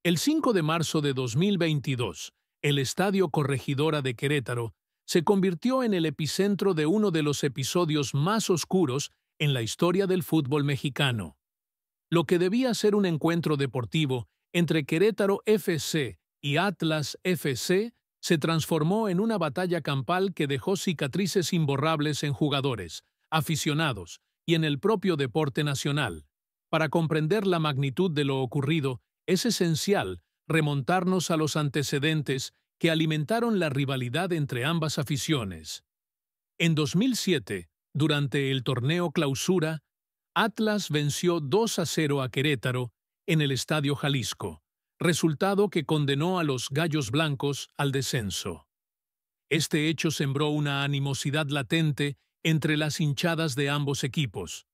El 5 de marzo de 2022, el Estadio Corregidora de Querétaro se convirtió en el epicentro de uno de los episodios más oscuros en la historia del fútbol mexicano. Lo que debía ser un encuentro deportivo entre Querétaro FC y Atlas FC se transformó en una batalla campal que dejó cicatrices imborrables en jugadores, aficionados y en el propio deporte nacional. Para comprender la magnitud de lo ocurrido, es esencial remontarnos a los antecedentes que alimentaron la rivalidad entre ambas aficiones. En 2007, durante el torneo Clausura, Atlas venció 2-0 a Querétaro en el Estadio Jalisco, resultado que condenó a los Gallos Blancos al descenso. Este hecho sembró una animosidad latente entre las hinchadas de ambos equipos.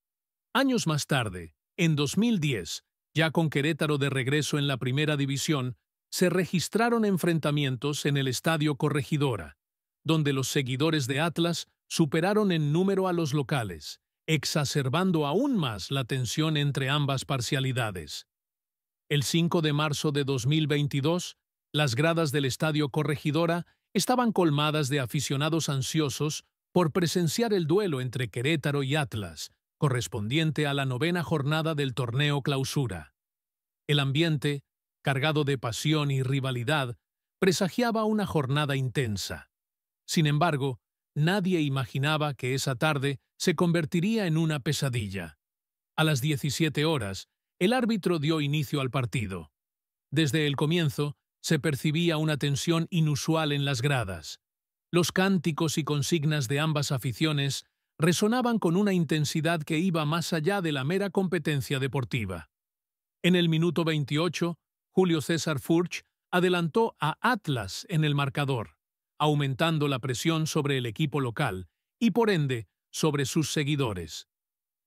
Años más tarde, en 2010, ya con Querétaro de regreso en la primera división, se registraron enfrentamientos en el Estadio Corregidora, donde los seguidores de Atlas superaron en número a los locales, exacerbando aún más la tensión entre ambas parcialidades. El 5 de marzo de 2022, las gradas del Estadio Corregidora estaban colmadas de aficionados ansiosos por presenciar el duelo entre Querétaro y Atlas, correspondiente a la 9ª jornada del torneo Clausura. El ambiente, cargado de pasión y rivalidad, presagiaba una jornada intensa. Sin embargo, nadie imaginaba que esa tarde se convertiría en una pesadilla. A las 17 horas, el árbitro dio inicio al partido. Desde el comienzo, se percibía una tensión inusual en las gradas. Los cánticos y consignas de ambas aficiones resonaban con una intensidad que iba más allá de la mera competencia deportiva. En el minuto 28, Julio César Furch adelantó a Atlas en el marcador, aumentando la presión sobre el equipo local y, por ende, sobre sus seguidores.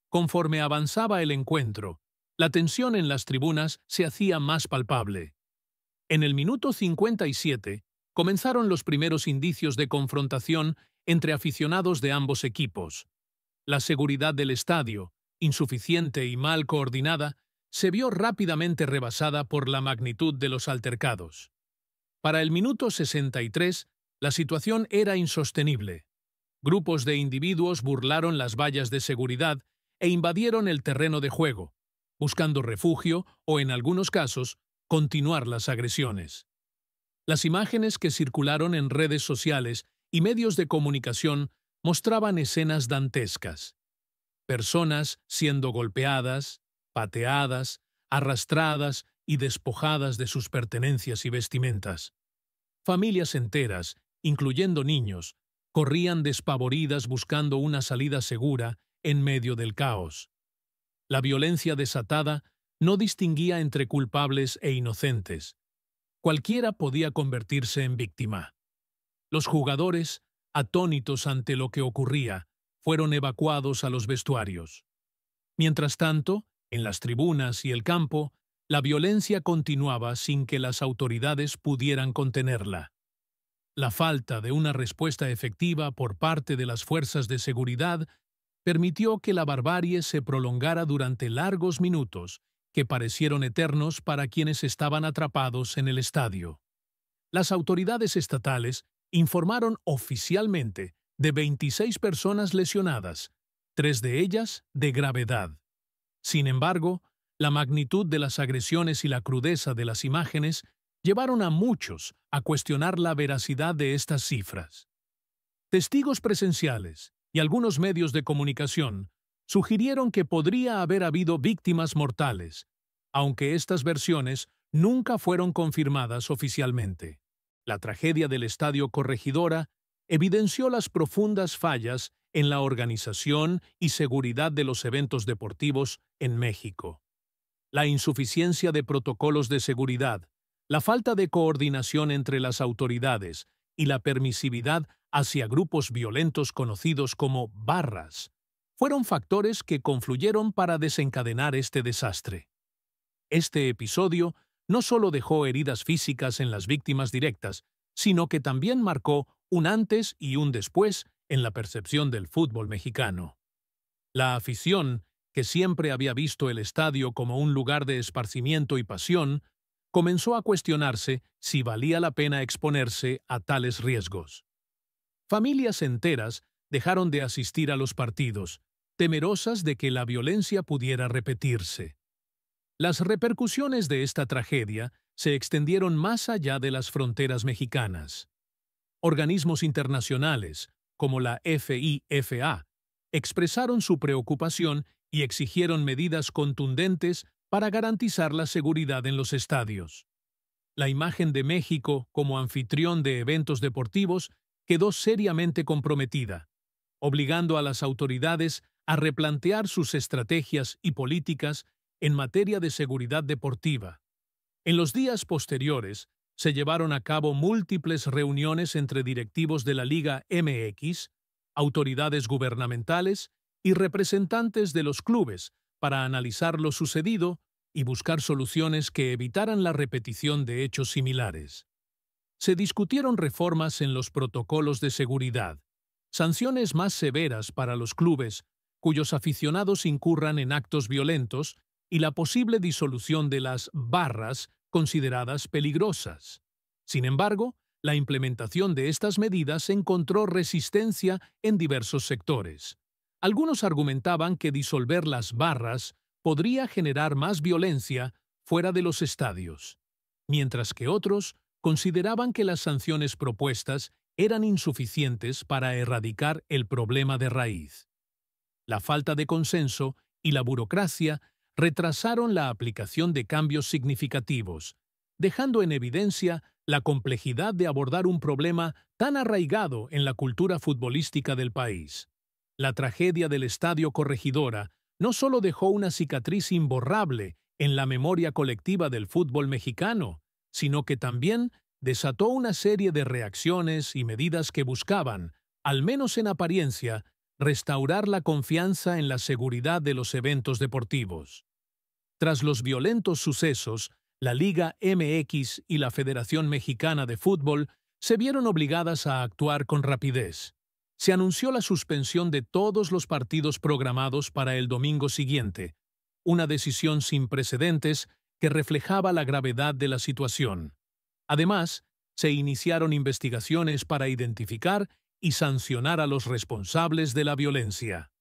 Conforme avanzaba el encuentro, la tensión en las tribunas se hacía más palpable. En el minuto 57, comenzaron los primeros indicios de confrontación entre aficionados de ambos equipos. La seguridad del estadio, insuficiente y mal coordinada, se vio rápidamente rebasada por la magnitud de los altercados. Para el minuto 63, la situación era insostenible. Grupos de individuos burlaron las vallas de seguridad e invadieron el terreno de juego, buscando refugio o, en algunos casos, continuar las agresiones. Las imágenes que circularon en redes sociales y medios de comunicación mostraban escenas dantescas. Personas siendo golpeadas, pateadas, arrastradas y despojadas de sus pertenencias y vestimentas. Familias enteras, incluyendo niños, corrían despavoridas buscando una salida segura en medio del caos. La violencia desatada no distinguía entre culpables e inocentes. Cualquiera podía convertirse en víctima. Los jugadores, atónitos ante lo que ocurría, fueron evacuados a los vestuarios. Mientras tanto, en las tribunas y el campo, la violencia continuaba sin que las autoridades pudieran contenerla. La falta de una respuesta efectiva por parte de las fuerzas de seguridad permitió que la barbarie se prolongara durante largos minutos, que parecieron eternos para quienes estaban atrapados en el estadio. Las autoridades estatales informaron oficialmente de 26 personas lesionadas, 3 de ellas de gravedad. Sin embargo, la magnitud de las agresiones y la crudeza de las imágenes llevaron a muchos a cuestionar la veracidad de estas cifras. Testigos presenciales y algunos medios de comunicación sugirieron que podría haber habido víctimas mortales, aunque estas versiones nunca fueron confirmadas oficialmente. La tragedia del Estadio Corregidora evidenció las profundas fallas en la organización y seguridad de los eventos deportivos en México. La insuficiencia de protocolos de seguridad, la falta de coordinación entre las autoridades y la permisividad hacia grupos violentos conocidos como barras fueron factores que confluyeron para desencadenar este desastre. Este episodio no solo dejó heridas físicas en las víctimas directas, sino que también marcó un antes y un después en la percepción del fútbol mexicano. La afición, que siempre había visto el estadio como un lugar de esparcimiento y pasión, comenzó a cuestionarse si valía la pena exponerse a tales riesgos. Familias enteras dejaron de asistir a los partidos, temerosas de que la violencia pudiera repetirse. Las repercusiones de esta tragedia se extendieron más allá de las fronteras mexicanas. Organismos internacionales, como la FIFA, expresaron su preocupación y exigieron medidas contundentes para garantizar la seguridad en los estadios. La imagen de México como anfitrión de eventos deportivos quedó seriamente comprometida, obligando a las autoridades a replantear sus estrategias y políticas en materia de seguridad deportiva. En los días posteriores, se llevaron a cabo múltiples reuniones entre directivos de la Liga MX, autoridades gubernamentales y representantes de los clubes para analizar lo sucedido y buscar soluciones que evitaran la repetición de hechos similares. Se discutieron reformas en los protocolos de seguridad, sanciones más severas para los clubes cuyos aficionados incurran en actos violentos y la posible disolución de las barras consideradas peligrosas. Sin embargo, la implementación de estas medidas encontró resistencia en diversos sectores. Algunos argumentaban que disolver las barras podría generar más violencia fuera de los estadios, mientras que otros consideraban que las sanciones propuestas eran insuficientes para erradicar el problema de raíz. La falta de consenso y la burocracia retrasaron la aplicación de cambios significativos, dejando en evidencia la complejidad de abordar un problema tan arraigado en la cultura futbolística del país. La tragedia del Estadio Corregidora no solo dejó una cicatriz imborrable en la memoria colectiva del fútbol mexicano, sino que también desató una serie de reacciones y medidas que buscaban, al menos en apariencia, restaurar la confianza en la seguridad de los eventos deportivos. Tras los violentos sucesos, la Liga MX y la Federación Mexicana de Fútbol se vieron obligadas a actuar con rapidez. Se anunció la suspensión de todos los partidos programados para el domingo siguiente, una decisión sin precedentes que reflejaba la gravedad de la situación. Además, se iniciaron investigaciones para identificar y sancionar a los responsables de la violencia.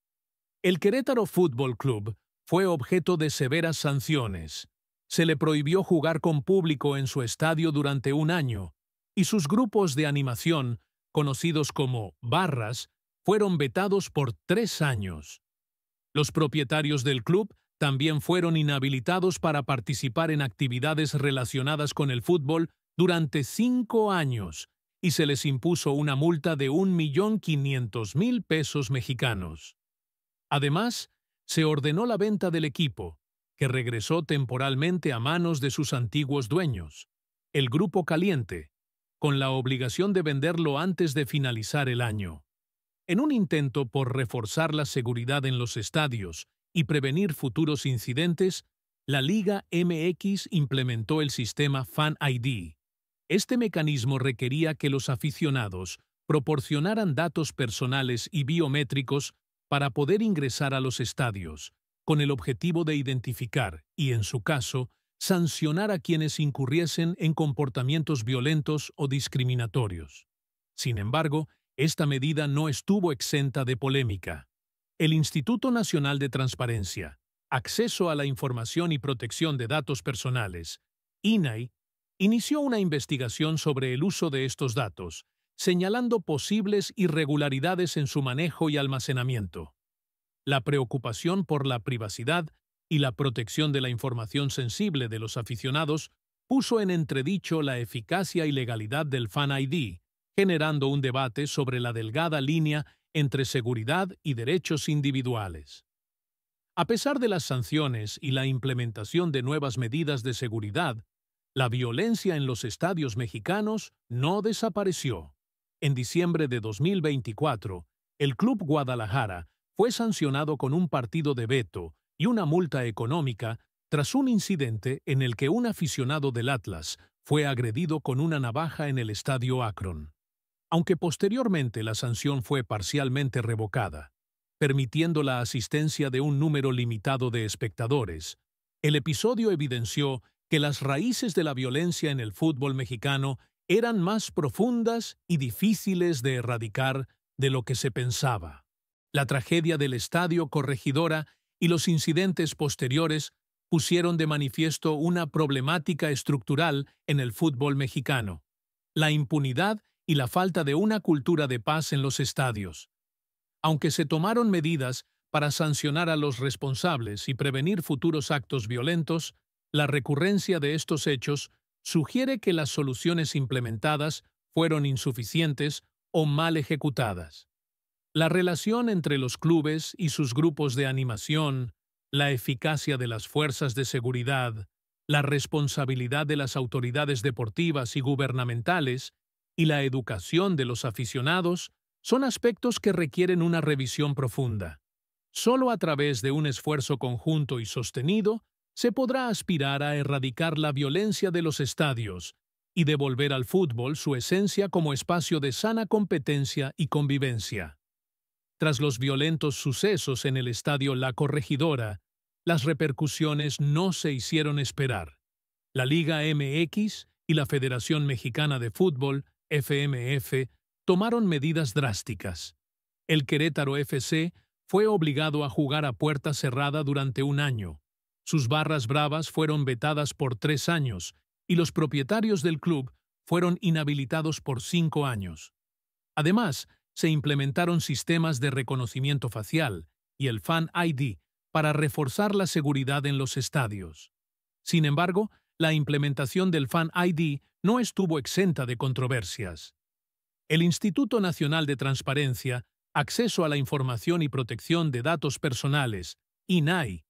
El Querétaro Fútbol Club fue objeto de severas sanciones. Se le prohibió jugar con público en su estadio durante un año, y sus grupos de animación, conocidos como barras, fueron vetados por 3 años. Los propietarios del club también fueron inhabilitados para participar en actividades relacionadas con el fútbol durante 5 años, y se les impuso una multa de 1.500.000 pesos mexicanos. Además, se ordenó la venta del equipo, que regresó temporalmente a manos de sus antiguos dueños, el Grupo Caliente, con la obligación de venderlo antes de finalizar el año. En un intento por reforzar la seguridad en los estadios y prevenir futuros incidentes, la Liga MX implementó el sistema Fan ID. Este mecanismo requería que los aficionados proporcionaran datos personales y biométricos para poder ingresar a los estadios, con el objetivo de identificar y, en su caso, sancionar a quienes incurriesen en comportamientos violentos o discriminatorios. Sin embargo, esta medida no estuvo exenta de polémica. El Instituto Nacional de Transparencia, Acceso a la Información y Protección de Datos Personales, INAI, inició una investigación sobre el uso de estos datos, señalando posibles irregularidades en su manejo y almacenamiento. La preocupación por la privacidad y la protección de la información sensible de los aficionados puso en entredicho la eficacia y legalidad del Fan ID, generando un debate sobre la delgada línea entre seguridad y derechos individuales. A pesar de las sanciones y la implementación de nuevas medidas de seguridad, la violencia en los estadios mexicanos no desapareció. En diciembre de 2024, el Club Guadalajara fue sancionado con un partido de veto y una multa económica tras un incidente en el que un aficionado del Atlas fue agredido con una navaja en el estadio Akron. Aunque posteriormente la sanción fue parcialmente revocada, permitiendo la asistencia de un número limitado de espectadores, el episodio evidenció que las raíces de la violencia en el fútbol mexicano eran más profundas y difíciles de erradicar de lo que se pensaba. La tragedia del Estadio Corregidora y los incidentes posteriores pusieron de manifiesto una problemática estructural en el fútbol mexicano: la impunidad y la falta de una cultura de paz en los estadios. Aunque se tomaron medidas para sancionar a los responsables y prevenir futuros actos violentos, la recurrencia de estos hechos sugiere que las soluciones implementadas fueron insuficientes o mal ejecutadas. La relación entre los clubes y sus grupos de animación, la eficacia de las fuerzas de seguridad, la responsabilidad de las autoridades deportivas y gubernamentales y la educación de los aficionados son aspectos que requieren una revisión profunda. Solo a través de un esfuerzo conjunto y sostenido se podrá aspirar a erradicar la violencia de los estadios y devolver al fútbol su esencia como espacio de sana competencia y convivencia. Tras los violentos sucesos en el estadio La Corregidora, las repercusiones no se hicieron esperar. La Liga MX y la Federación Mexicana de Fútbol, FMF, tomaron medidas drásticas. El Querétaro FC fue obligado a jugar a puerta cerrada durante un año. Sus barras bravas fueron vetadas por 3 años y los propietarios del club fueron inhabilitados por 5 años. Además, se implementaron sistemas de reconocimiento facial y el Fan ID para reforzar la seguridad en los estadios. Sin embargo, la implementación del Fan ID no estuvo exenta de controversias. El Instituto Nacional de Transparencia, Acceso a la Información y Protección de Datos Personales, INAI,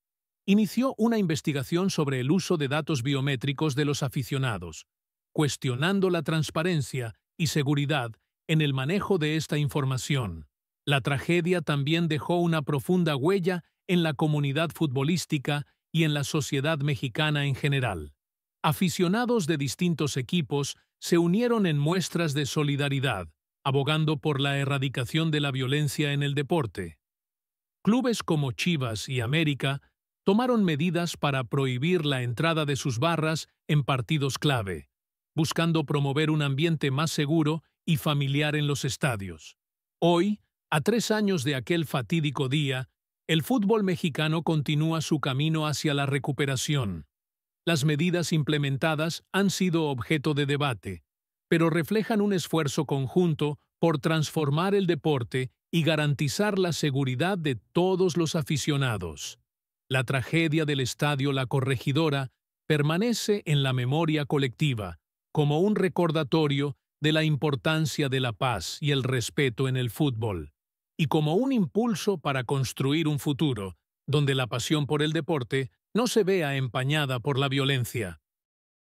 inició una investigación sobre el uso de datos biométricos de los aficionados, cuestionando la transparencia y seguridad en el manejo de esta información. La tragedia también dejó una profunda huella en la comunidad futbolística y en la sociedad mexicana en general. Aficionados de distintos equipos se unieron en muestras de solidaridad, abogando por la erradicación de la violencia en el deporte. Clubes como Chivas y América tomaron medidas para prohibir la entrada de sus barras en partidos clave, buscando promover un ambiente más seguro y familiar en los estadios. Hoy, a 3 años de aquel fatídico día, el fútbol mexicano continúa su camino hacia la recuperación. Las medidas implementadas han sido objeto de debate, pero reflejan un esfuerzo conjunto por transformar el deporte y garantizar la seguridad de todos los aficionados. La tragedia del Estadio La Corregidora permanece en la memoria colectiva como un recordatorio de la importancia de la paz y el respeto en el fútbol, y como un impulso para construir un futuro donde la pasión por el deporte no se vea empañada por la violencia.